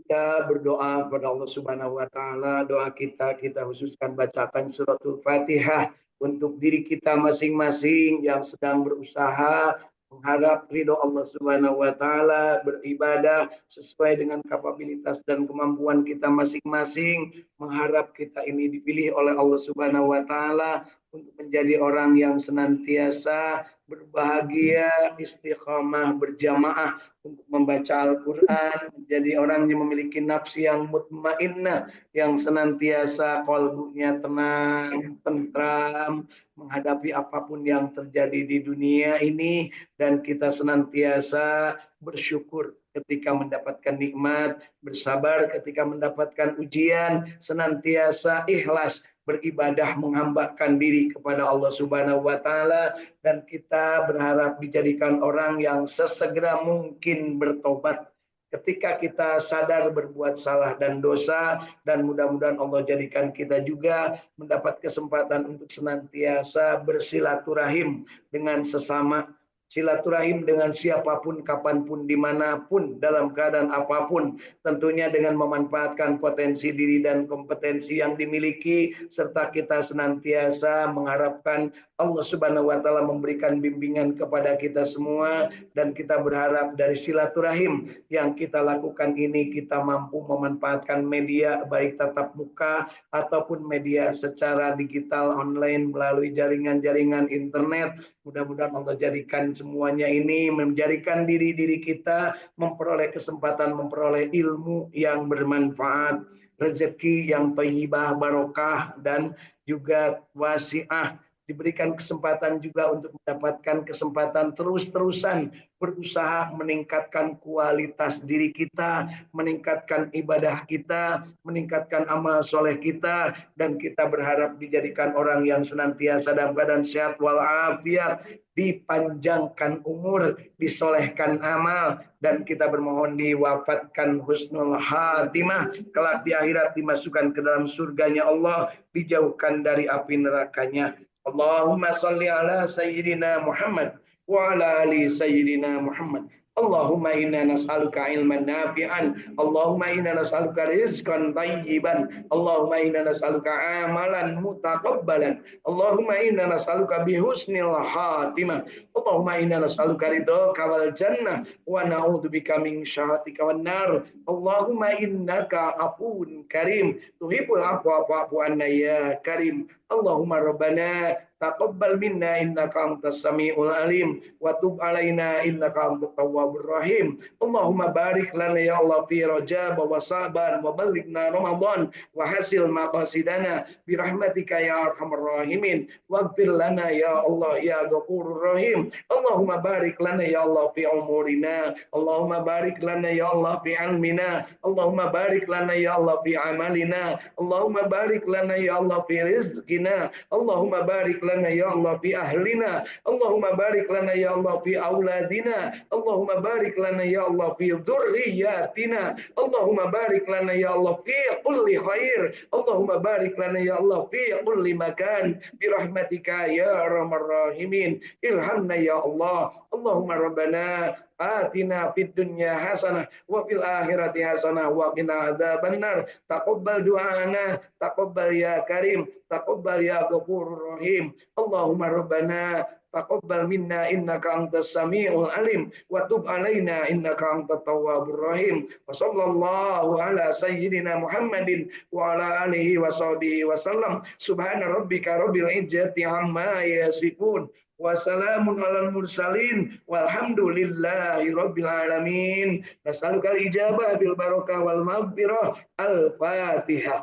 kita berdoa kepada Allah Subhanahu wa taala. Doa kita khususkan bacakan suratul Fatihah untuk diri kita masing-masing yang sedang berusaha mengharap ridho Allah Subhanahu wa taala, beribadah sesuai dengan kapabilitas dan kemampuan kita masing-masing, mengharap kita ini dipilih oleh Allah Subhanahu wa taala untuk menjadi orang yang senantiasa berbahagia, istiqamah, berjamaah untuk membaca Al-Quran, menjadi orang yang memiliki nafsi yang mutmainnah, yang senantiasa kalbunya tenang, tentram, menghadapi apapun yang terjadi di dunia ini, dan kita senantiasa bersyukur ketika mendapatkan nikmat, bersabar ketika mendapatkan ujian, senantiasa ikhlas beribadah menghambakan diri kepada Allah Subhanahu wa taala, dan kita berharap dijadikan orang yang sesegera mungkin bertobat ketika kita sadar berbuat salah dan dosa, dan mudah-mudahan Allah jadikan kita juga mendapat kesempatan untuk senantiasa bersilaturahim dengan sesama, silaturahim dengan siapapun, kapanpun, dimanapun, dalam keadaan apapun, tentunya dengan memanfaatkan potensi diri dan kompetensi yang dimiliki, serta kita senantiasa mengharapkan Allah Subhanahu wa taala memberikan bimbingan kepada kita semua, dan kita berharap dari silaturahim yang kita lakukan ini kita mampu memanfaatkan media baik tatap muka ataupun media secara digital online melalui jaringan-jaringan internet. Mudah-mudahan Allah jadikan semuanya ini menjadikan diri-diri kita memperoleh kesempatan, memperoleh ilmu yang bermanfaat, rezeki yang thayyibah, barokah, dan juga wasi'ah. Diberikan kesempatan juga untuk mendapatkan kesempatan terus-terusan berusaha meningkatkan kualitas diri kita, meningkatkan ibadah kita, meningkatkan amal soleh kita, dan kita berharap dijadikan orang yang senantiasa dalam keadaan sehat walafiat, dipanjangkan umur, disolehkan amal, dan kita bermohon diwafatkan husnul khatimah, kelak di akhirat dimasukkan ke dalam surganya Allah, dijauhkan dari api nerakanya. Allahumma salli ala sayyidina Muhammad wa ala ali sayyidina Muhammad. Allahumma inna nas'aluka ilman nafi'an, Allahumma inna nas'aluka rizqan tayyiban, Allahumma inna nas'aluka amalan mutaqabbalan, Allahumma inna nas'aluka bihusnil khatimah, Allahumma inna nas'aluka ridhaka wal jannah wa na'udzubika min syahhatika wan nar. Allahumma innaka afuwun karim tuhibbul afwa fa'fu anna ya karim. Allahumma rabbana taqabbal minna innaka antas samiul alim wa tub alaina innaka antat tawwabur rahim. Allahumma barik lana ya Allah fi Rajab wa Saban wa balighna Ramadan wa hasil maqasidana bi rahmatika ya arhamar rahimin waghfir lana ya Allah ya ghafurur rahim. Allahumma barik lana ya Allah fi umurina, Allahumma barik lana ya Allah fi ilmina, Allahumma barik lana ya Allah fi amalina, Allahumma barik lana ya Allah fi rizqina, Allahumma barik lana ya Allah fi ahlina, Allahumma barik lana ya Allah fi auladina, Allahumma barik lana ya Allah fi dzurriyyatina, Allahumma barik lana ya Allah fi kulli khair, Allahumma barik lana ya Allah fi kulli makan bi rahmatika ya arhamar rahimin. Irhamna ya Allah. Allahumma rabbana atina fid dunya hasanah wa fil akhirati hasanah wa qina adzabannar. Taqabbal du'ana, taqabbal ya karim, taqabbal ya ghafurur rahim. Allahumma rabbana taqabbal minna innaka antas samiul alim wa tub alaina innaka antat tawwabur rahim. Wa sallallahu ala sayyidina Muhammadin wa ala alihi wa sahbihi wa sallam. Subhana rabbika rabbil izzati amma yasifun. Wassalamun alal mursalin walhamdulillahi rabbil alamin. Nas'alukal ijabah bil barakah wal maghfirah. Al-Fatihah.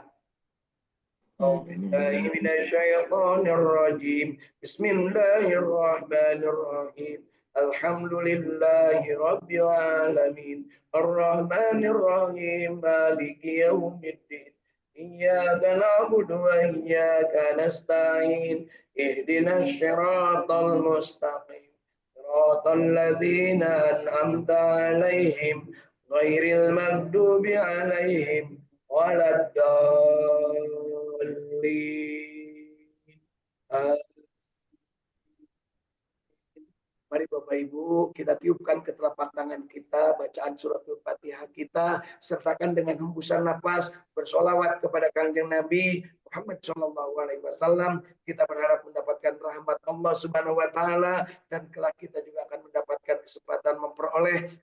Minasyaitonirrajim. Bismillahirrahmanirrahim. Alhamdulillahi rabbil alamin. Ar-Rahmanir Rahim. Maliki yaumiddin. Iyyaka na'budu wa iyyaka nasta'in. Ihdinas siratal mustaqim. Siratal ladzina an'amta 'alaihim ghairil maghdubi 'alaihim waladdallin. Mari Bapak Ibu, kita tiupkan ke telapak tangan kita, bacaan suratul Fatihah kita, sertakan dengan hembusan nafas, bersolawat kepada Kanjeng Nabi Muhammad Shallallahu Alaihi Wasallam. Kita berharap mendapatkan rahmat Allah Subhanahu Wa Taala, dan kelak kita juga akan mendapatkan kesempatan memperoleh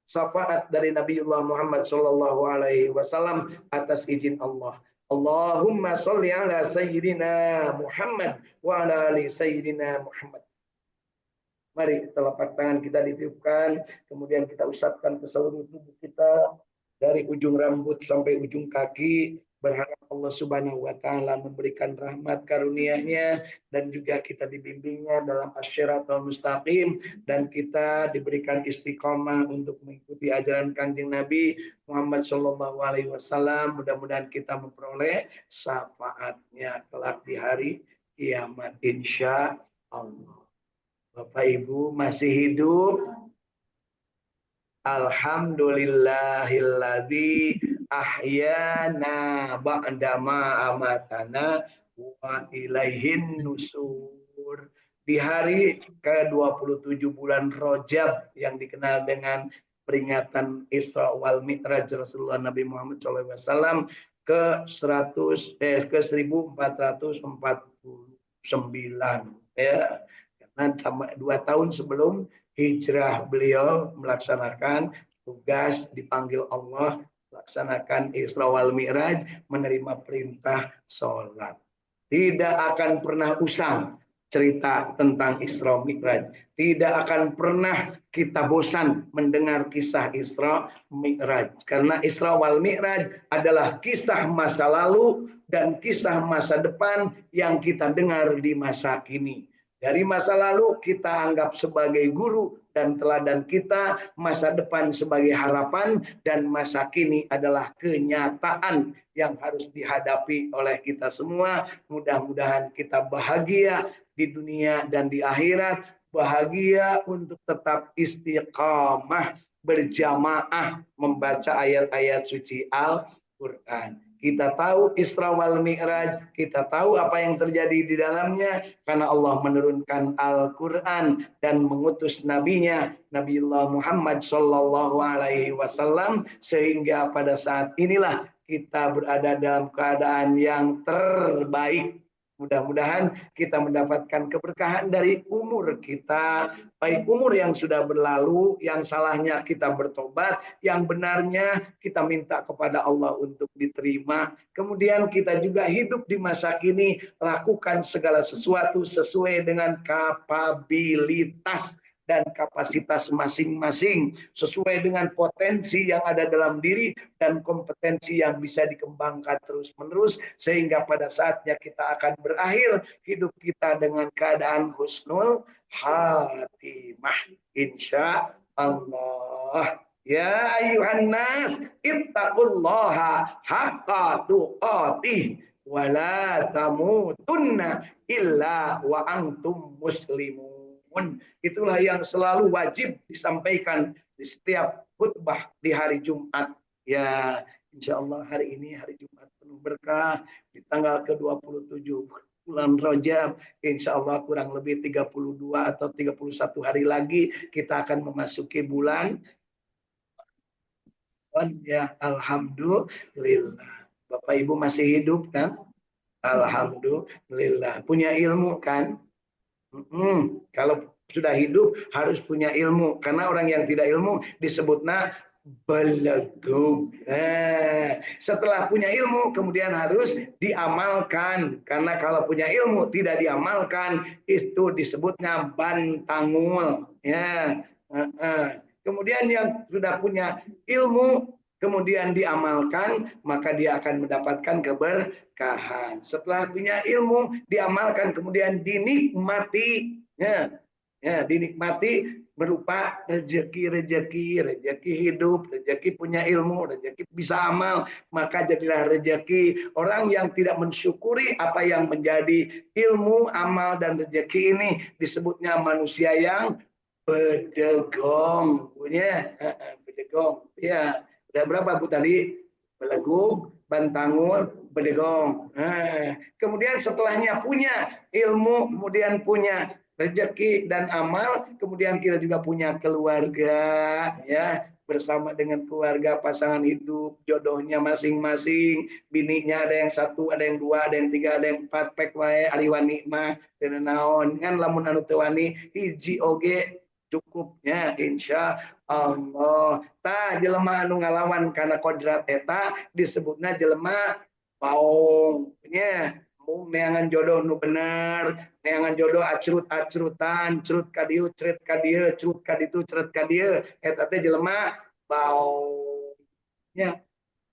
syafaat dari Nabiullah Muhammad Shallallahu Alaihi Wasallam atas izin Allah. Allahumma sholli ala sayyidina Muhammad wa ala ali sayyidina Muhammad. Mari telapak tangan kita ditiupkan, kemudian kita usapkan ke seluruh tubuh kita, dari ujung rambut sampai ujung kaki, berharap Allah Subhanahu wa Ta'ala memberikan rahmat karunia-Nya, dan juga kita dibimbingnya dalam asyiratul mustaqim, dan kita diberikan istiqomah untuk mengikuti ajaran Kanjeng Nabi Muhammad Shallallahu Alaihi Wasallam. Mudah-mudahan kita memperoleh syafaatnya kelak di hari kiamat, insya Allah. Bapak Ibu masih hidup? Alhamdulillahilladzi ahyana ba'dama amatana wa ilaihin nusur. Di hari ke-27 bulan Rajab yang dikenal dengan peringatan Isra wal Mi'raj Rasulullah Nabi Muhammad SAW ke 1449 ya. Karena 2 tahun sebelum hijrah beliau melaksanakan tugas, dipanggil Allah melaksanakan Isra wal Mi'raj, menerima perintah sholat. Tidak akan pernah usang cerita tentang Isra Mi'raj. Tidak akan pernah kita bosan mendengar kisah Isra Mi'raj. Karena Isra wal Mi'raj adalah kisah masa lalu dan kisah masa depan yang kita dengar di masa kini. Dari masa lalu kita anggap sebagai guru dan teladan kita, masa depan sebagai harapan, dan masa kini adalah kenyataan yang harus dihadapi oleh kita semua. Mudah-mudahan kita bahagia di dunia dan di akhirat, bahagia untuk tetap istiqamah berjamaah membaca ayat-ayat suci Al-Quran. Kita tahu Isra wal Mi'raj, kita tahu apa yang terjadi di dalamnya karena Allah menurunkan Al-Quran dan mengutus nabinya Nabiullah Muhammad Shallallahu Alaihi Wasallam, sehingga pada saat inilah kita berada dalam keadaan yang terbaik. Mudah-mudahan kita mendapatkan keberkahan dari umur kita, baik umur yang sudah berlalu, yang salahnya kita bertobat, yang benarnya kita minta kepada Allah untuk diterima. Kemudian kita juga hidup di masa kini, lakukan segala sesuatu sesuai dengan kapabilitas dan kapasitas masing-masing, sesuai dengan potensi yang ada dalam diri dan kompetensi yang bisa dikembangkan terus-menerus, sehingga pada saatnya kita akan berakhir hidup kita dengan keadaan husnul khatimah, insya Allah. Ya ayuhan nas ittaqullaha haqqa tuqatih wa la tamutunna illa wa antum muslimun. Itulah yang selalu wajib disampaikan di setiap khutbah di hari Jumat. Ya, insya Allah hari ini hari Jumat penuh berkah di tanggal ke-27 bulan Rajab. Insya Allah kurang lebih 32 atau 31 hari lagi kita akan memasuki bulan. Ya, alhamdulillah. Bapak Ibu masih hidup kan? Alhamdulillah. Punya ilmu kan? Kalau sudah hidup harus punya ilmu, karena orang yang tidak ilmu disebutnya belagum. Setelah punya ilmu kemudian harus diamalkan, karena kalau punya ilmu tidak diamalkan itu disebutnya bantangul. Ya. Kemudian yang sudah punya ilmu kemudian diamalkan, maka dia akan mendapatkan keberkahan. Setelah punya ilmu, diamalkan, kemudian dinikmati. Dinikmati berupa rezeki hidup, rezeki punya ilmu, rezeki bisa amal, maka jadilah rezeki. Orang yang tidak mensyukuri apa yang menjadi ilmu, amal, dan rezeki ini disebutnya manusia yang bedegong. Bedegong. Ya. Ada berapa Bu tadi? Belaguk, bantangul, bedegong. Kemudian setelahnya punya ilmu, kemudian punya rezeki dan amal, kemudian kita juga punya keluarga, ya, bersama dengan keluarga, pasangan hidup, jodohnya masing-masing, bininya ada yang satu, ada yang dua, ada yang tiga, ada yang empat, pek wae ari wani mah teu naon, ngan lamun anu teu wani hiji oge cukupnya insya Allah. Tah jelema anu ngalawan karena kodrat eta disebutna jelema baong nya, neangan jodoh nu bener, neangan jodoh acrut-acrutan, crut ka dieu, cret ka dieu, crut ka ditu, cret ka dieu, eta teh jelema baong nya.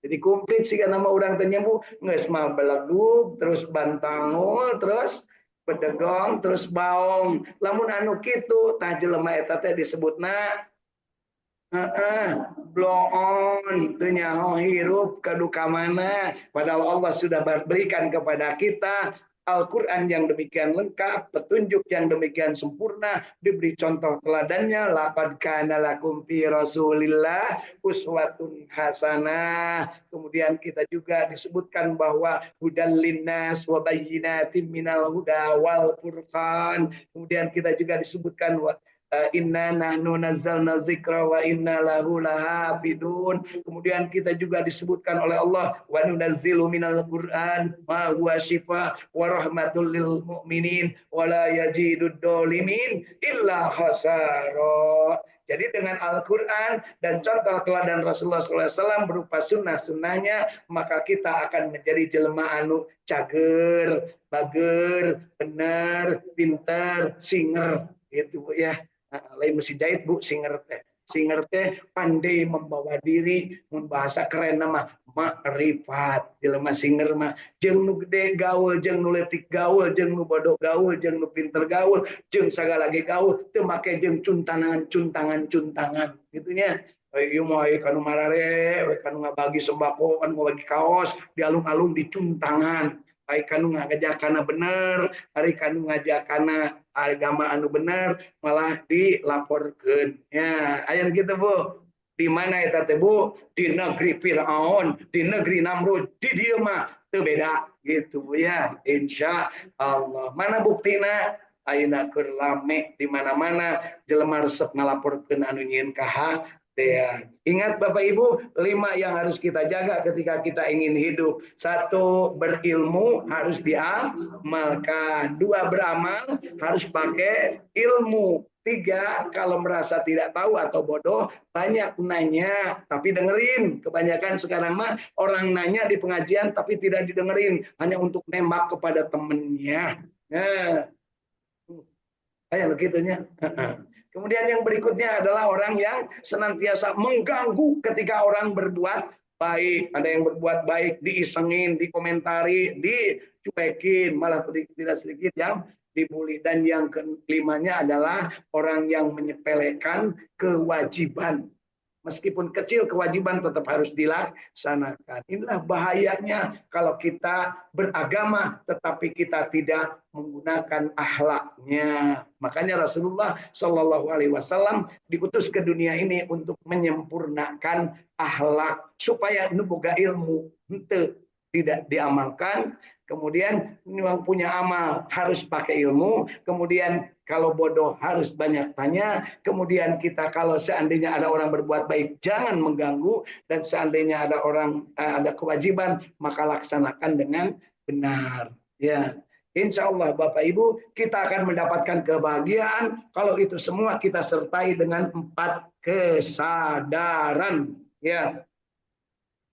Jadi komplit sih nama orang tanya bu, nges mah beleguk, terus bantangul, terus bedegong, terus baong. Lamun anu kitu, tah jelema eta teh disebutna blow on, teu nyaho hirup kaduka mana. Padahal Allah sudah berikan kepada kita Al-Quran yang demikian lengkap, petunjuk yang demikian sempurna, diberi contoh teladannya, laqad kana lakum fi Rasulillah uswatun hasanah. Kemudian kita juga disebutkan bahwa hudal linnas wa bayyinatin minal huda wal furqan. Kemudian kita juga disebutkan inna nahnu nazzalna dzikra wa inna lahu lahafidun. Kemudian kita juga disebutkan oleh Allah wa nunazzilu minal qur'an ma huwa syifa wa rahmatul lil mu'minin wa la yazidud dzalimin illa khasara. Jadi dengan Al-Quran dan contoh teladan Rasulullah SAW berupa sunnah-sunnahnya, maka kita akan menjadi jelema anu cager, bager, bener, pinter, singer, gitu ya. Lain mesti jahit bu, singer teh pandai membawa diri, bahasa keren nama makrifat. Jelema singer mah jeung nu gede gaul, jeung nu leutik gaul, jeung nu bodoh gaul, jeung nu pinter gaul, jeung sagala ge gaul, teu make jeung cuntangan gitunya. Ieu mah kanu marare, kanu ngabagi sembako, kanu ngabagi kaos, di alung-alung dicuntangan. Ari kanu ngajakana bener, ari kanu ngajakana agama anu bener malah dilaporkeun. Ya, aya gitu Bu. Di mana eta teh Bu? Di negeri Firaun, di negeri Namrud, di dieu mah teu beda gitu Bu ya. Insya Allah. Mana buktina? Ayeuna keur lame di mana-mana jelema resep ngalaporkeun anu nyieun ka ya. Ingat Bapak Ibu, 5 yang harus kita jaga ketika kita ingin hidup. 1, berilmu harus diamalkan. 2, beramal harus pakai ilmu. 3, kalau merasa tidak tahu atau bodoh, banyak nanya tapi dengerin. Kebanyakan sekarang mah orang nanya di pengajian tapi tidak didengerin, hanya untuk nembak kepada temennya. Nah, kayak begitunya. Kemudian yang berikutnya adalah orang yang senantiasa mengganggu ketika orang berbuat baik. Ada yang berbuat baik diisengin, dikomentari, dicuekin, malah tidak sedikit yang dibully. Dan yang kelimanya adalah orang yang menyepelekan kewajiban. Meskipun kecil, kewajiban tetap harus dilaksanakan. Inilah bahayanya kalau kita beragama tetapi kita tidak menggunakan akhlaknya. Makanya Rasulullah Shallallahu Alaihi Wasallam diutus ke dunia ini untuk menyempurnakan akhlak supaya nuboga ilmu tidak diamalkan. Kemudian yang punya amal harus pakai ilmu. Kemudian kalau bodoh harus banyak tanya. Kemudian kita kalau seandainya ada orang berbuat baik jangan mengganggu, dan seandainya ada orang ada kewajiban maka laksanakan dengan benar. Ya, insya Allah Bapak Ibu kita akan mendapatkan kebahagiaan kalau itu semua kita sertai dengan 4 kesadaran. Ya.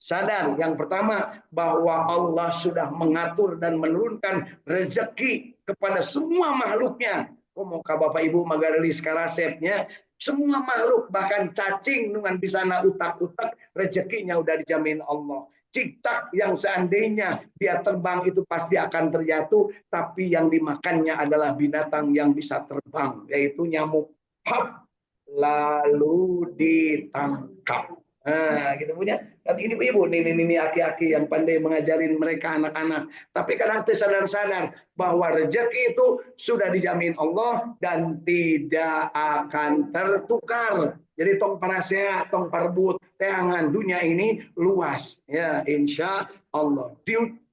Sadar yang pertama bahwa Allah sudah mengatur dan menurunkan rezeki kepada semua makhluknya. Moga Bapak Ibu magareli sekarasepnya, semua makhluk bahkan cacing dengan bisana utak-utak rezekinya udah dijamin Allah. Cicak yang seandainya dia terbang itu pasti akan terjatuh, tapi yang dimakannya adalah binatang yang bisa terbang, yaitu nyamuk. Hap, lalu ditangkap. Nah, gitu punya. Dan ini ibu, ini aki-aki yang pandai mengajarin mereka anak-anak. Tapi kadang sadar-sadar bahwa rezeki itu sudah dijamin Allah dan tidak akan tertukar. Jadi tong parasea, tong parbut, teangan dunia ini luas. Ya, insya Allah.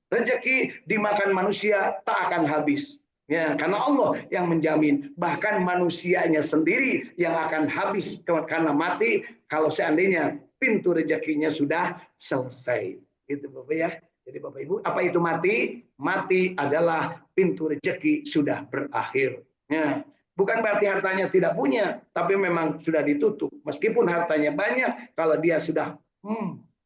Rezeki dimakan manusia tak akan habis. Ya, karena Allah yang menjamin. Bahkan manusianya sendiri yang akan habis karena mati kalau seandainya pintu rezekinya sudah selesai. Gitu Bapak ya. Jadi Bapak Ibu, apa itu mati? Mati adalah pintu rezeki sudah berakhir. Ya. Bukan berarti hartanya tidak punya, tapi memang sudah ditutup. Meskipun hartanya banyak, kalau dia sudah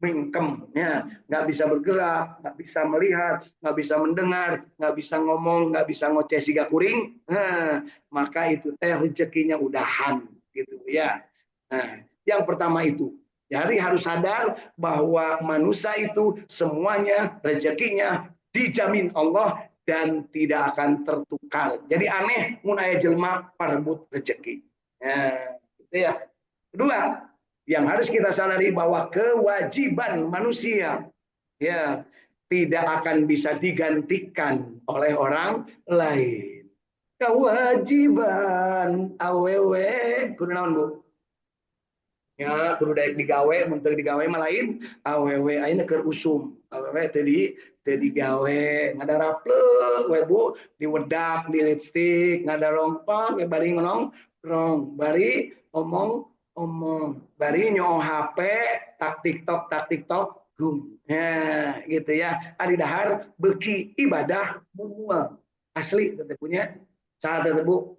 mingkem, ya, nggak bisa bergerak, nggak bisa melihat, nggak bisa mendengar, nggak bisa ngomong, nggak bisa ngoceh siga kuring, nah, maka itu teh rezekinya udahan, gitu ya. Nah, yang pertama itu, jadi harus sadar bahwa manusia itu semuanya rezekinya dijamin Allah dan tidak akan tertukar. Jadi aneh mun aya jelema parebut rezeki. Nah, gitu ya. Kedua, yang harus kita sadari bahwa kewajiban manusia ya tidak akan bisa digantikan oleh orang lain. Kewajiban awewe kudu naon Bu? Ya kudu daek digawe, mun teu digawe mah lain awewe ayeuna keur usum. Awewe teu digawe, ngadarapleuk we Bu, diwedak di lipstik, ngadarongpang we bari ngonong, bari omong, bari nyoong HP, tak TikTok, gum. Ya, gitu ya. Ari dahar beuki ibadah mual. Asli teh punya. Saha teh Bu?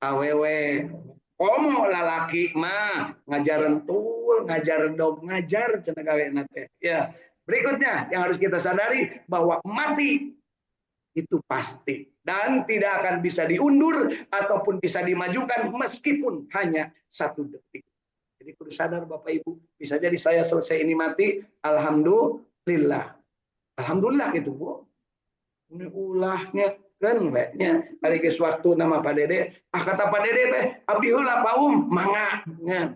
Awewe. Komo lalaki mah ngajar entul, ngajar dog, ngajar cenah gawena teh. Ya. Berikutnya yang harus kita sadari bahwa mati itu pasti dan tidak akan bisa diundur ataupun bisa dimajukan meskipun hanya 1 detik. Jadi kudu sadar Bapak Ibu, bisa jadi saya selesai ini mati, alhamdulillah. Alhamdulillah gitu Bu. Ini ulahnya kan nya kali geus waktu nama Pak Dede, kata Pak Dede teh abdi heula paum mangga nya.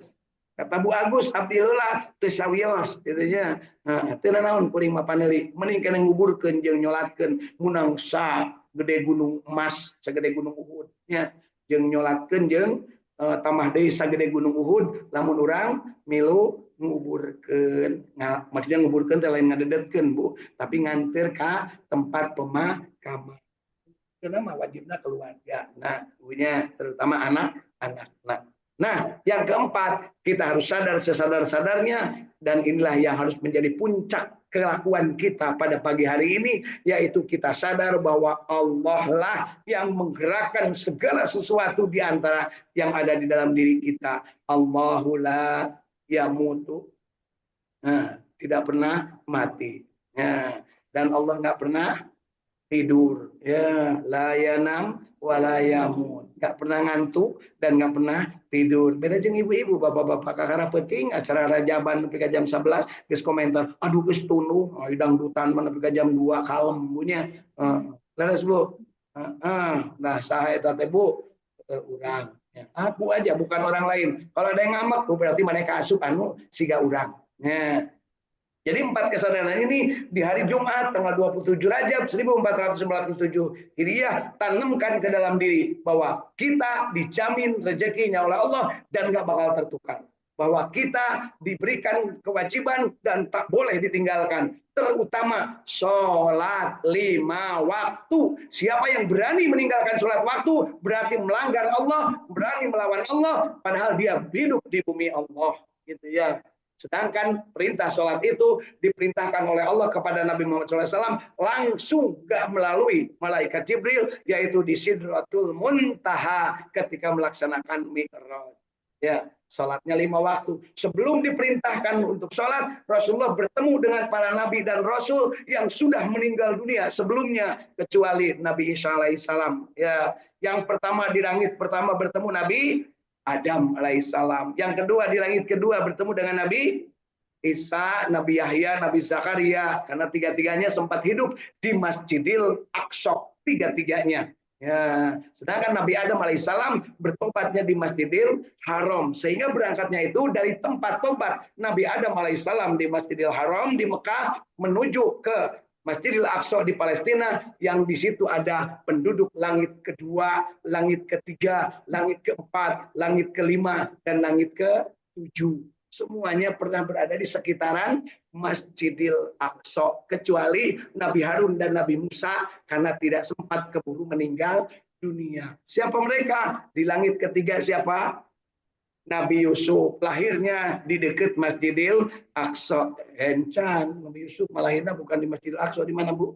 Kata Bu Agus abdi heula teu sawios kitu nya. Nah, teu naon kuring mah paneuli, mending keneh nguburkeun jeung nyolatkeun munang sa gede gunung emas, sagede gunung Uhud nya. Jeung nyolatkeun jeung tambah deui sagede gunung Uhud lamun urang milu nguburkeun. Maksudnya nguburkeun teh lain ngadedetkeun Bu, tapi nganter ka tempat pemakaman. Karena mah wajibnya keluarga. Nah, punya terutama anak-anak. Nah, yang keempat, kita harus sadar sesadar-sadarnya dan inilah yang harus menjadi puncak kelakuan kita pada pagi hari ini, yaitu kita sadar bahwa Allah lah yang menggerakkan segala sesuatu di antara yang ada di dalam diri kita. Allahu la yamutu. Nah, tidak pernah mati. Nah, dan Allah nggak pernah tidur, ya, la yanam wala yamun, nggak pernah ngantuk dan nggak pernah tidur. Beda jeung ibu-ibu, bapak-bapak kakara penting acara rajaban nepi ka jam 11 geus komentar, aduh geus tunduh, dangdutan mah nepi ka jam 2 kalem bunyinya. Leres Bu. Nah, saha eta teh Bu? Urang. Ya, aku aja bukan orang lain. Kalau ada yang ngambek berarti mereka asup anu siga urang. Ya. Jadi 4 kesadaran ini di hari Jumat tanggal 27 Rajab 1497 Hijriah tanamkan ke dalam diri bahwa kita dijamin rezekinya oleh Allah dan nggak bakal tertukar. Bahwa kita diberikan kewajiban dan tak boleh ditinggalkan. Terutama sholat 5 waktu. Siapa yang berani meninggalkan sholat waktu berarti melanggar Allah, berani melawan Allah, padahal dia hidup di bumi Allah. Gitu ya. Sedangkan perintah sholat itu diperintahkan oleh Allah kepada Nabi Muhammad SAW langsung gak melalui malaikat Jibril, yaitu di Sidratul Muntaha ketika melaksanakan Mi'raj. Ya, sholatnya 5 waktu. Sebelum diperintahkan untuk sholat, Rasulullah bertemu dengan para nabi dan rasul yang sudah meninggal dunia sebelumnya, kecuali Nabi Isa alaihissalam. Ya, yang pertama di langit pertama bertemu Nabi Adam alaihissalam. Yang kedua di langit kedua bertemu dengan Nabi Isa, Nabi Yahya, Nabi Zakaria, karena tiga-tiganya sempat hidup di Masjidil Aqsa, tiga-tiganya. Ya, sedangkan Nabi Adam alaihissalam bertobatnya di Masjidil Haram, sehingga berangkatnya itu dari tempat tobat Nabi Adam alaihissalam di Masjidil Haram di Mekah menuju ke Masjidil Aqsa di Palestina, yang di situ ada penduduk langit kedua, langit ketiga, langit keempat, langit kelima, dan langit ketujuh. Semuanya pernah berada di sekitaran Masjidil Aqsa, kecuali Nabi Harun dan Nabi Musa karena tidak sempat keburu meninggal dunia. Siapa mereka? Di langit ketiga siapa? Nabi Yusuf, lahirnya di dekat Masjidil Aqsa. Encan, Nabi Yusuf lahirnya bukan di Masjidil Aqsa, di mana Bu?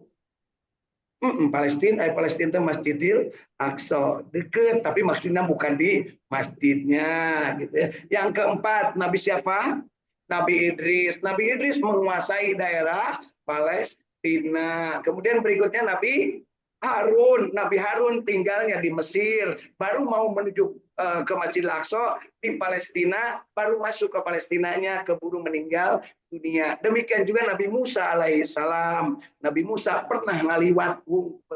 Palestina, Palestina itu Masjidil Aqsa, dekat, tapi maksudnya bukan di masjidnya, gitu ya. Yang keempat, Nabi siapa? Nabi Idris. Nabi Idris menguasai daerah Palestina. Kemudian berikutnya Nabi Harun. Nabi Harun tinggalnya di Mesir, baru mau menuju ke Masjidil Aqsa di Palestina, baru masuk ke Palestinanya, keburu meninggal dunia. Demikian juga Nabi Musa alaihissalam. Nabi Musa pernah ngaliwat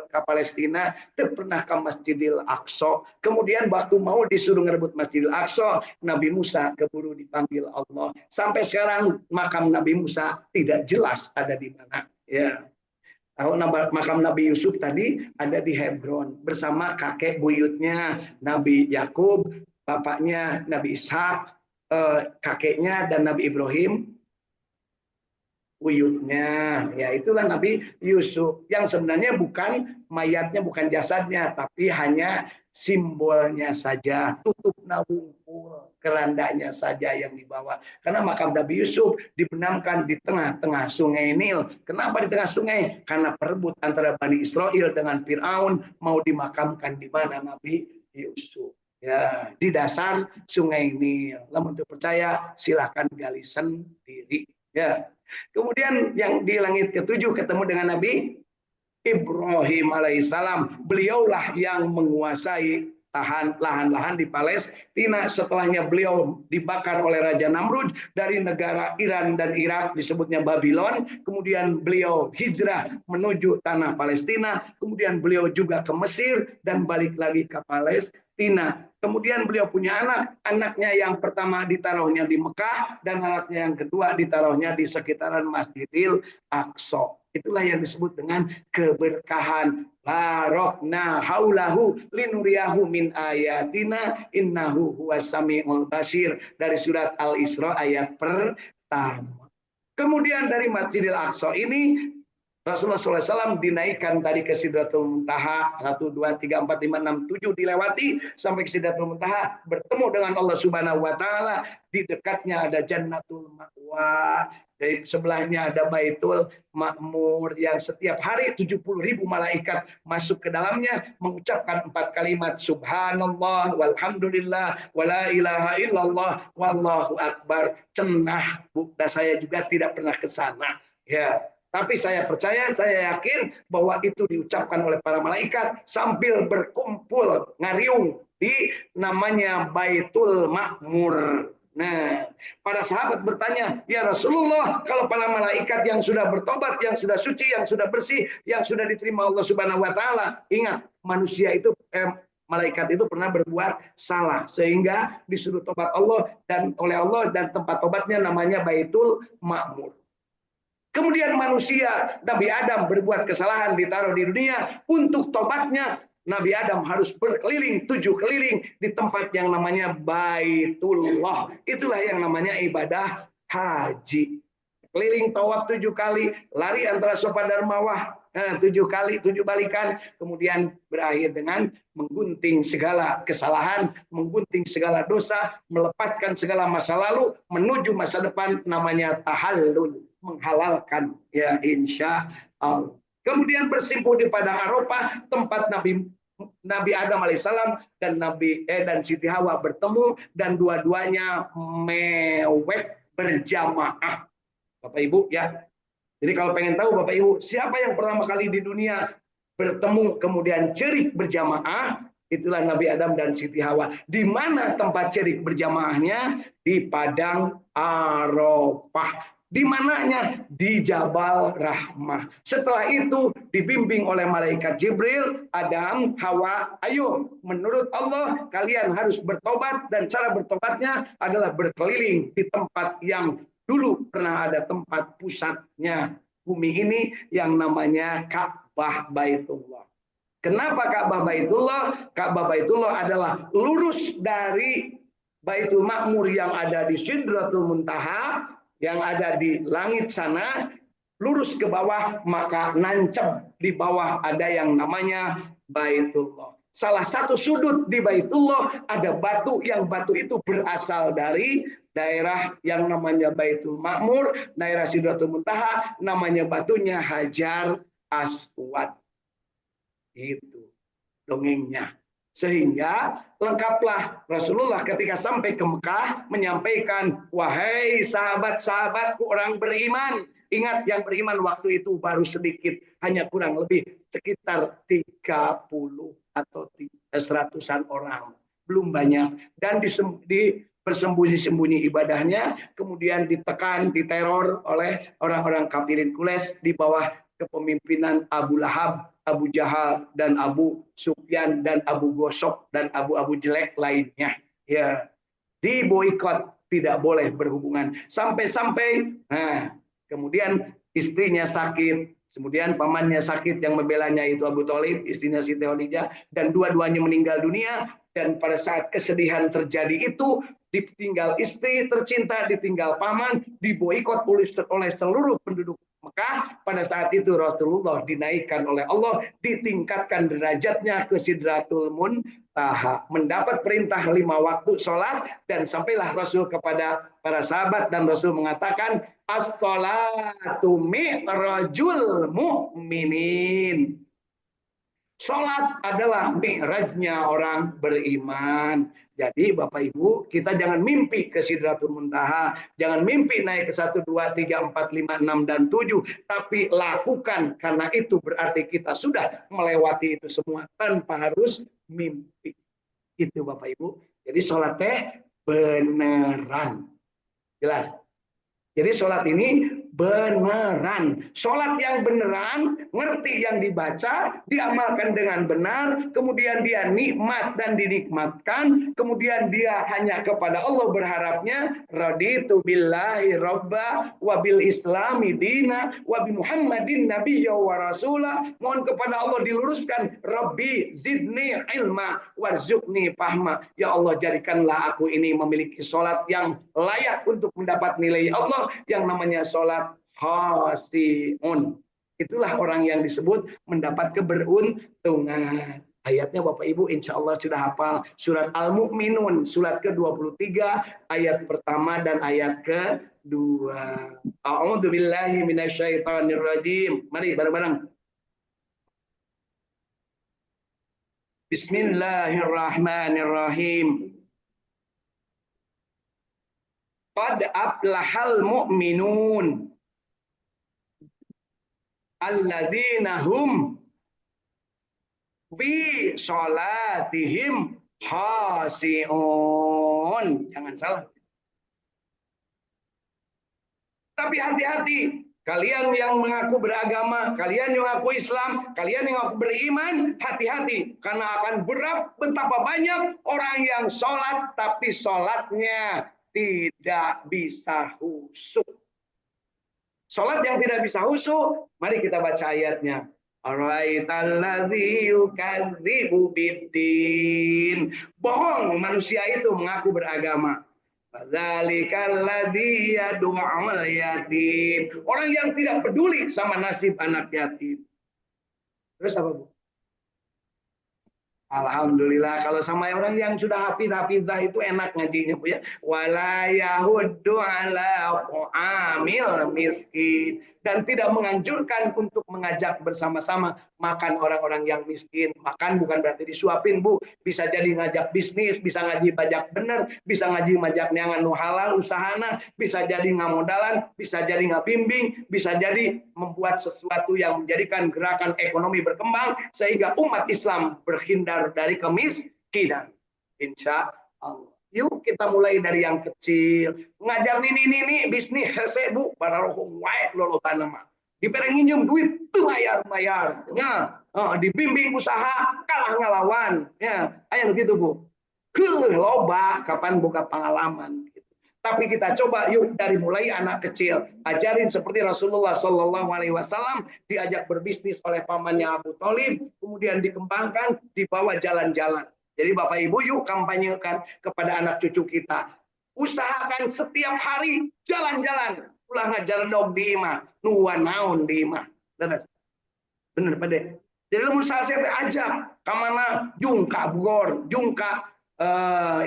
ke Palestina, pernah ke Masjidil Aqsa. Kemudian waktu mau disuruh ngerebut Masjidil Aqsa, Nabi Musa keburu dipanggil Allah. Sampai sekarang makam Nabi Musa tidak jelas ada di mana. Ya. Kalau makam Nabi Yusuf tadi ada di Hebron bersama kakek buyutnya Nabi Yakub, bapaknya Nabi Ishak, kakeknya dan Nabi Ibrahim, buyutnya. Ya itulah Nabi Yusuf yang sebenarnya bukan mayatnya, bukan jasadnya, tapi hanya simbolnya saja, tutup nawungkul, kerandanya saja yang dibawa. Karena makam Nabi Yusuf dibenamkan di tengah-tengah sungai Nil. Kenapa di tengah sungai? Karena perebut antara Bani Israel dengan Fir'aun mau dimakamkan di mana Nabi Yusuf. Ya, di dasar sungai Nil. Namun untuk percaya silahkan gali sendiri. Ya. Kemudian yang di langit ketujuh ketemu dengan Nabi Ibrahim alaihissalam. Beliaulah yang menguasai lahan-lahan di Palestina. Setelahnya beliau dibakar oleh Raja Namrud dari negara Iran dan Irak, disebutnya Babylon. Kemudian beliau hijrah menuju tanah Palestina. Kemudian beliau juga ke Mesir dan balik lagi ke Palestina. Kemudian beliau punya anak. Anaknya yang pertama ditaruhnya di Mekah dan anaknya yang kedua ditaruhnya di sekitaran Masjidil Aqsa. Itulah yang disebut dengan keberkahan. Barokna haulahu linuriyahu min ayatina innahu huwas samiul basir, dari surat Al-Isra ayat pertama. Kemudian dari Masjidil Aqsa ini Rasulullah SAW dinaikkan tadi ke Sidratul Muntaha, 1, 2, 3, 4, 5, 6, 7 dilewati sampai ke Sidratul Muntaha, bertemu dengan Allah Subhanahu wa taala. Di dekatnya ada Jannatul Ma'wa, dari sebelahnya ada Baitul Ma'mur yang setiap hari 70.000 malaikat masuk ke dalamnya mengucapkan 4 kalimat subhanallah walhamdulillah wala ilaha illallah wallahu akbar. Cenah, bukan saya juga tidak pernah ke sana. Ya. Tapi saya percaya, saya yakin bahwa itu diucapkan oleh para malaikat sambil berkumpul ngariung di namanya Baitul Ma'mur. Nah, para sahabat bertanya, ya Rasulullah, kalau para malaikat yang sudah bertobat, yang sudah suci, yang sudah bersih, yang sudah diterima Allah Subhanahu wa taala, ingat manusia itu malaikat itu pernah berbuat salah sehingga disuruh tobat Allah dan oleh Allah, dan tempat tobatnya namanya Baitul Ma'mur. Kemudian manusia, Nabi Adam berbuat kesalahan, ditaruh di dunia. Untuk tobatnya, Nabi Adam harus berkeliling 7 keliling di tempat yang namanya Baitullah. Itulah yang namanya ibadah haji. Keliling tawaf 7 kali, lari antara Safa dan Marwah 7 kali, 7 balikan, kemudian berakhir dengan menggunting segala kesalahan, menggunting segala dosa, melepaskan segala masa lalu, menuju masa depan, namanya tahallul, menghalalkan, ya insya Allah. Kemudian bersimpuh di padang Arafah, tempat Nabi Adam alaihissalam dan dan Siti Hawa bertemu, dan dua-duanya mewek berjamaah. Bapak Ibu ya. Jadi kalau pengen tahu Bapak Ibu, siapa yang pertama kali di dunia bertemu kemudian cerik berjamaah, itulah Nabi Adam dan Siti Hawa. Di mana tempat cerik berjamaahnya? Di padang Arafah. Di mananya? Di Jabal Rahmah. Setelah itu dibimbing oleh malaikat Jibril, Adam, Hawa, ayo menurut Allah kalian harus bertobat, dan cara bertobatnya adalah berkeliling di tempat yang dulu pernah ada tempat pusatnya bumi ini yang namanya Ka'bah Baitullah. Kenapa Ka'bah Baitullah? Ka'bah Baitullah adalah lurus dari Baitul Ma'mur yang ada di Sidratul Muntaha, yang ada di langit sana, lurus ke bawah, maka nancep di bawah ada yang namanya Baitullah. salah satu sudut di Baitullah ada batu yang batu itu berasal dari daerah yang namanya Baitul Ma'mur, daerah Sidratul Muntaha, namanya batunya Hajar Aswad. Itu dongengnya. Sehingga lengkaplah Rasulullah ketika sampai ke Mekah menyampaikan, wahai sahabat-sahabatku orang beriman. Ingat yang beriman waktu itu baru sedikit, hanya kurang lebih sekitar 30 atau 100-an orang. Belum banyak. Dan bersembunyi-sembunyi ibadahnya, kemudian ditekan, diteror oleh orang-orang kafirin Quraisy di bawah kepemimpinan Abu Lahab, Abu Jahal, dan Abu Sufyan, dan Abu Gosok, dan Abu-Abu jelek lainnya. Ya, diboikot, tidak boleh berhubungan. Sampai-sampai, nah, kemudian istrinya sakit, kemudian pamannya sakit yang membelanya itu Abu Thalib, istrinya Siti Khadijah, dan dua-duanya meninggal dunia. Dan pada saat kesedihan terjadi itu, ditinggal istri tercinta, ditinggal paman, diboikot oleh seluruh penduduk Mekah. Pada saat itu Rasulullah dinaikkan oleh Allah, ditingkatkan derajatnya ke Sidratul Muntaha, mendapat perintah 5 waktu sholat, dan sampailah Rasul kepada para sahabat, dan Rasul mengatakan, as-sholatu mi'rajul mu'minin. Sholat adalah mi'rajnya orang beriman. Jadi Bapak Ibu, kita jangan mimpi ke Sidratul Muntaha, jangan mimpi naik ke 1, 2, 3, 4, 5, 6, dan 7, tapi lakukan, karena itu berarti kita sudah melewati itu semua tanpa harus mimpi. Itu Bapak Ibu. Jadi sholat teh beneran. Jelas? Jadi sholat ini beneran. Sholat yang beneran, ngerti yang dibaca, diamalkan dengan benar, kemudian dia nikmat dan dinikmatkan, kemudian dia hanya kepada Allah berharapnya, raditu billahi robba, wabil islami dina, wabi muhammadin nabiyya wa rasulah. Mohon kepada Allah diluruskan, Rabbi zidni ilma, warzuqni fahma. Ya Allah, jadikanlah aku ini memiliki sholat yang layak untuk mendapat nilai Allah, yang namanya sholat khasiun. Itulah orang yang disebut mendapat keberuntungan. Ayatnya Bapak Ibu insya Allah sudah hafal. Surat Al-Mu'minun, surat ke-23, ayat pertama dan ayat kedua. A'udzubillahi minasyaitonirrajim. Mari bareng-bareng. Bismillahirrahmanirrahim. Qad aflahal mu'minun alladzina hum fi sholatihim khasi'un. Jangan salah. Tapi hati-hati, kalian yang mengaku beragama, kalian yang mengaku Islam, kalian yang mengaku beriman, hati-hati, karena akan berat betapa banyak orang yang sholat tapi sholatnya tidak bisa khusyuk. Sholat yang tidak bisa khusyuk, mari kita baca ayatnya. Araitalladzi yukadzibu biddin. Bohong manusia itu mengaku beragama. Fadzalikalladzi yad'ul yatim. Orang yang tidak peduli sama nasib anak yatim. Terus apa, Bu? Alhamdulillah, kalau sama orang yang sudah hafizah itu enak ngajinya, Bu ya. Wala yahuddu ala ta'amil miskin, dan tidak menganjurkan untuk mengajak bersama-sama makan orang-orang yang miskin. Makan bukan berarti disuapin, Bu. Bisa jadi ngajak bisnis, bisa ngaji bajak bener, bisa ngaji majak neangan nu halal usahana, bisa jadi ngamodalan, bisa jadi ngabimbing, bisa jadi membuat sesuatu yang menjadikan gerakan ekonomi berkembang sehingga umat Islam berhindar dari kemiskinan. Insya Allah. Yuk kita mulai dari yang kecil. Ngajar nini bisnis hese, Bu, para roh wae lolobana mah. Diperenginjem duit tuh bayar. Ya, dibimbing usaha kalah ngalawan. Ya, aya gitu, Bu. Loba kapan buka pengalaman. Tapi kita coba yuk dari mulai anak kecil, ajarin seperti Rasulullah Shallallahu Alaihi Wasallam diajak berbisnis oleh pamannya Abu Thalib, kemudian dikembangkan, dibawa jalan-jalan. Jadi Bapak Ibu yuk kampanyekan kepada anak cucu kita, usahakan setiap hari jalan-jalan, ulah ngajar dog di imah, nuan naon di imah, bener Pak De. Jadi lamun salse teh ajak ka mana jung ka Bogor, jung ka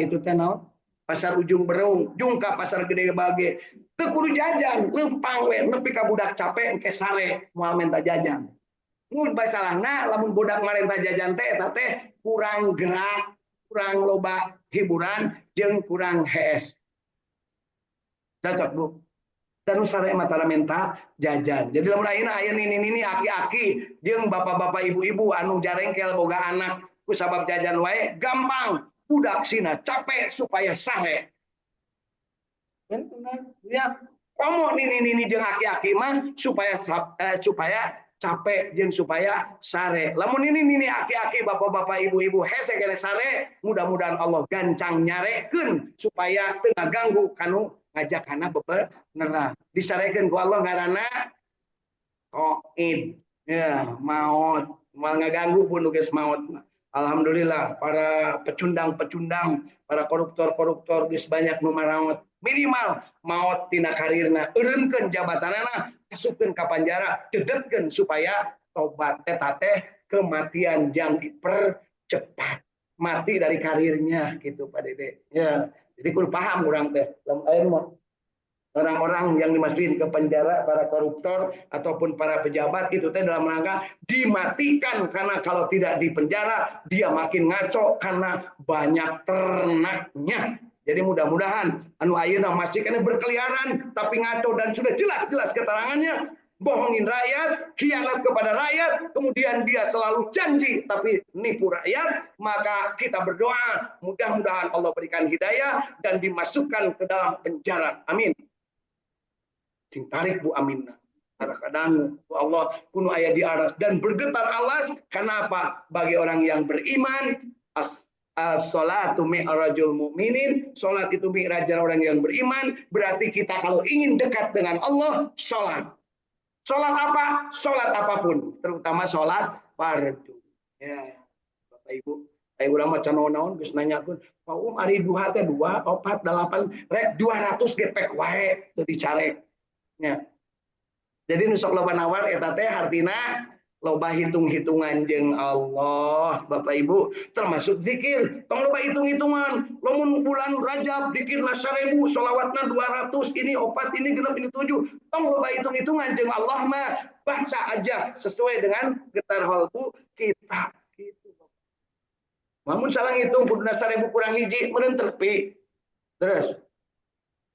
itu teh naon? Pasar Ujung Berung, jung ka Pasar Gede Bage. Teu kudu jajan, leumpang we nepi ka budak capek engke sare moal menta jajan. Mun basalahna lamun budak marenta jajan teh eta teh kurang gerak, kurang loba hiburan jeung kurang hees. Cocok, Bu. Dan usare matara menta jajan. Jadi lamun ayeuna aya nini aki-aki jeung bapak-bapak ibu-ibu anu jarengkel boga anak ku sabab jajan wae gampang budak sina capek supaya sare. Ya, komo nini jeung aki-aki mah supaya capek jeung supaya sare. Lamun nini aki-aki bapak-bapak ibu-ibu hese kene sare, mudah-mudahan Allah gancang nyarekeun supaya teu ngaganggu kanu ngajak anak bebenerang disarekeun ku Allah ngaranna qaid ya maut mal ngaganggu pun geus maut. Alhamdulillah para pecundang-pecundang, para koruptor-koruptor geus banyak nu maraot. Minimal maut tina karirna eureunkeun jabatanana masukkeun ka penjara dedetkeun supaya tobat eta teh kematian yang dipercepat mati dari karirnya gitu Pak Dede ya. Jadi kudu paham orang teh orang-orang yang dimasukin ke penjara, para koruptor ataupun para pejabat itu teh dalam rangka dimatikan karena kalau tidak di penjara dia makin ngaco karena banyak ternaknya. Jadi mudah-mudahan anu ayeuna masih kena berkeliaran tapi ngaco dan sudah jelas-jelas keterangannya bohongin rakyat, khianat kepada rakyat, kemudian dia selalu janji tapi nipu rakyat, maka kita berdoa mudah-mudahan Allah berikan hidayah dan dimasukkan ke dalam penjara. Amin. Sing tarik Bu Aminah. Kadang-kadang Allah kuno aya di aras dan bergetar alas. Kenapa? Bagi orang yang beriman, as-salatu mi'rajul mu'minin, salat itu mi'raj orang yang beriman, berarti kita kalau ingin dekat dengan Allah, salat. Sholat apa? Sholat apapun, terutama sholat fardu. Ya, Bapak Ibu, ayo urang maca naon-naon geus nanyakeun, "Pak ari duha teh 2, 4, 8, rek 200 gepek wae teu dicarek." Ya. Jadi nu sok loba nawar eta teh artina loba hitung-hitungan jeung Allah, Bapak Ibu, termasuk zikir. Tong loba hitung-hitungan. Lamun bulan Rajab zikirna 1000, sholawatna 200, ini 4, ini 6, ini 7. Tong loba hitung-hitungan jeung Allah mah baca aja sesuai dengan getar qalbu kita gitu. Lamun salah ngitung kuduna 1000 kurang hiji meureun tepi. Terus.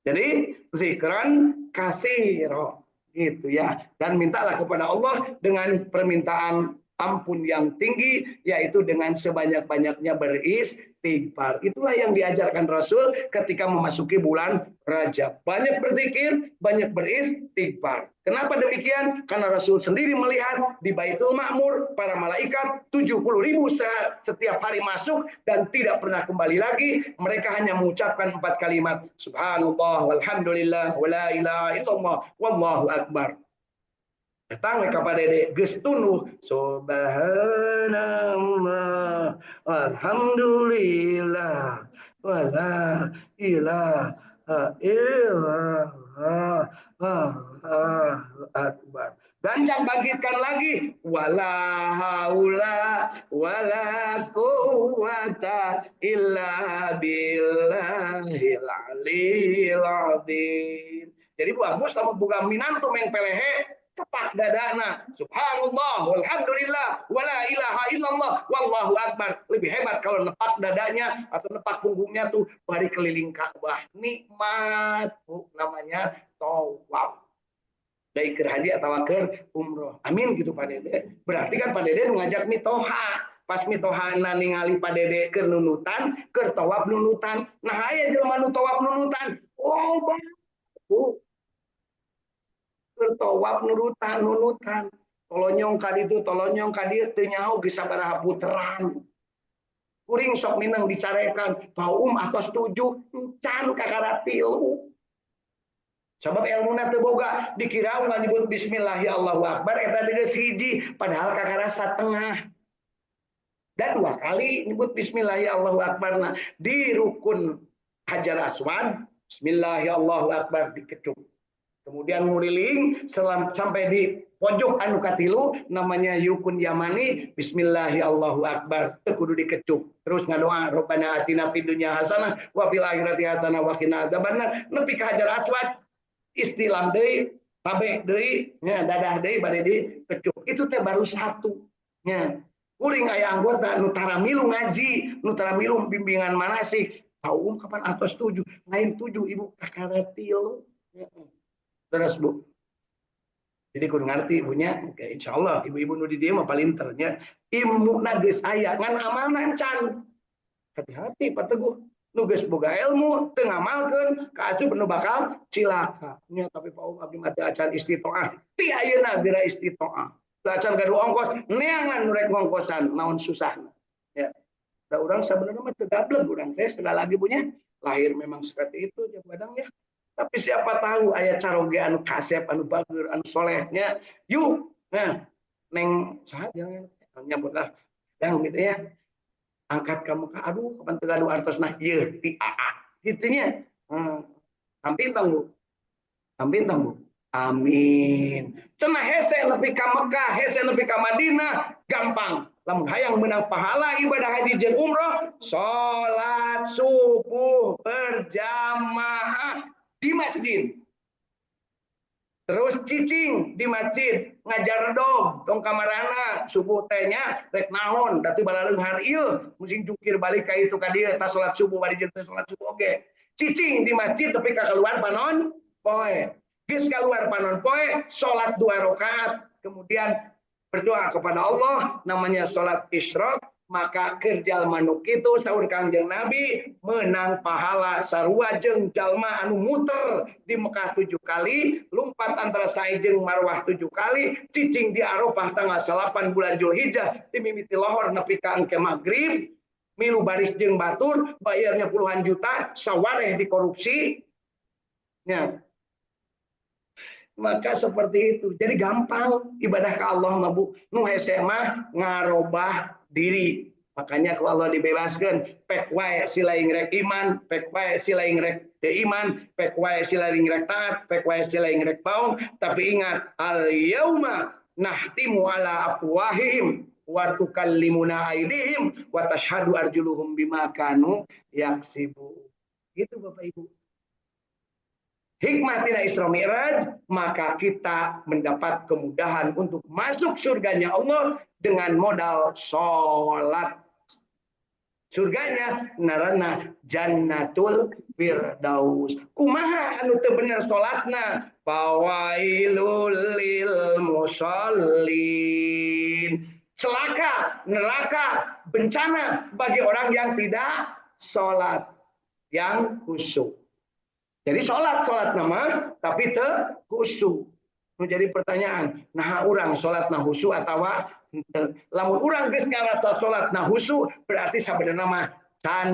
Jadi zikran kasiro. Gitu ya, dan mintalah kepada Allah dengan permintaan ampun yang tinggi, yaitu dengan sebanyak-banyaknya beristighfar. Itulah yang diajarkan Rasul ketika memasuki bulan Rajab. Banyak berzikir, banyak beristighfar. Kenapa demikian? Karena Rasul sendiri melihat di Baitul Ma'mur para malaikat 70.000 setiap hari masuk dan tidak pernah kembali lagi. Mereka hanya mengucapkan 4 kalimat. Subhanallah, walhamdulillah, wala ilaha illallah, wallahu akbar. Datang mereka pada dede geus tunuh subhanallah alhamdulillah wala ilaha illallah akbar. Gancang bangkitkan lagi wala haula wala quwata illa billahil aliyil azim. Jadi Bu Agus lamun boga minantu meng pelehe tepak dadana subhanallah walhamdulillah wala ilaha illallah wallahu akbar. Lebih hebat kalau nepak dadanya atau nepak punggungnya tuh bari keliling Ka'bah. Nikmat Bu, namanya tawaf. Baik keur haji atau keur umroh. Amin gitu Pak Dede. Berarti kan Pak Dede ngajak mitoha. Pas mitohana ningali Pak Dede keur nunutan, keur tawaf nunutan. Nah aya jelema nu tawaf nunutan. Oh, Bu. Tawaf nunutan tolonyong ka ditu tolonyong ka dieu teu nyaho geus sabaraha puteran kuring sok minang dicarekan paum atos 7 encan kakara 3 sabab ilmuna teu boga dikira ulah nyebut bismillah ya Allahu akbar eta geus hiji padahal kakara satengah dan 2 kali nyebut bismillah ya Allahu akbar nah di rukun Hajar Aswad bismillah ya Allahu akbar dikecup. Kemudian nguriling sampai di pojok anu katilu namanya yukun yamani, bismillahi Allahu akbar, teu kudu dikecup. Terus ngadoa Rabbana atina fid dunya hasanah wa fil akhirati hasanah wa qina adzabannar, nepi ka Hajar Aswad istilam deui, tabe deui, nya dadah deui bade dikecup. Itu teh baru satu. Nya kuring aya anggota nu tara milu ngaji, nu tara milu bimbingan manasik, tahu kapan atos 7, lain 7 ibu kakareti lo. Terus Bu. Jadi kudu ngarti ibunya, oke, insya Allah ibu-ibu nu di dia mah palinternya ilmu geus aya ngan amalna can. Hati-hati Pak Teguh, nu geus boga ilmu teu ngamalkeun kaasup nu bakal cilaka. Nya tapi Pak abdi mah teu acan istitoah. Ti ayeuna geura istitoah. Teu acan gaduh ongkos, neangan nu rek ngongkosan naon susahna. Ya. Da urang sabenerna mah teu gablek urang teh segala lagi punya lahir memang seperti itu ya badang ya. Tapi siapa tahu ayat caroge anu kasep anu bagur anu solehnya yuk nah neng saja nyambutlah yang gitu ya angkat kamu ke aduh kapan tegaduh artos nah ieu ti aa gitunya tampintang Bu amin cenah hese nepi ka Mekah hese nepi ka Madinah gampang lamun hayang menang pahala ibadah haji jeung umroh salat subuh berjamaah di masjid. Terus cicing di masjid, ngajar dong, tong kamarana, subuh tehnya rek naon, datu balaleung hari ieu, musing jungkir balik ka itu ka dieu, tas salat subuh bari jeung salat subuh oge. Cicing di masjid tapi ka keluar panon poe. Geus keluar panon poe, salat 2 rakaat, kemudian berdoa kepada Allah, namanya salat isyraq. Maka kerja manuk itu saur Kangjeng Nabi menang pahala sarua jeung jalma anu muter di Mekah 7 kali, lumpat antara sa'i jeung Marwah 7 kali, cicing di Arafah tanggal 8 bulan Zulhijjah ti mimiti lohor nepi ka engke magrib, milu baris jeung batur, bayarnya puluhan juta, sawareh dikorupsi. Ya. Maka seperti itu. Jadi gampang ibadah ke Allah mah Bu. Nu hese mah ngarobah diri. Makanya kalau Allah dibebaskan, pek wae silaing rek iman, pek wae silaing rek teu iman, pek wae silaing rek taat, pek wae silaing rek baung, tapi ingat al yauma nahtimu ala afwahihim wa tukallimuna aydihim wa tashhadu arjuluhum bima kanu yaksibu. Gitu Bapak Ibu. Hikmah tina Isra Mi'raj, maka kita mendapat kemudahan untuk masuk surganya Allah dengan modal sholat. Surganya narana jannatul firdaus. Kumaha anu teu bener sholatna? Fawailul lil musallin. Celaka, neraka, bencana bagi orang yang tidak sholat, yang khusyuk. Jadi sholat nama tapi teu khusyuk. Jadi pertanyaan, nah urang sholat nah khusyuk atau lamun urang geus ngarasa sholat nah khusyuk berarti sabenerna mah can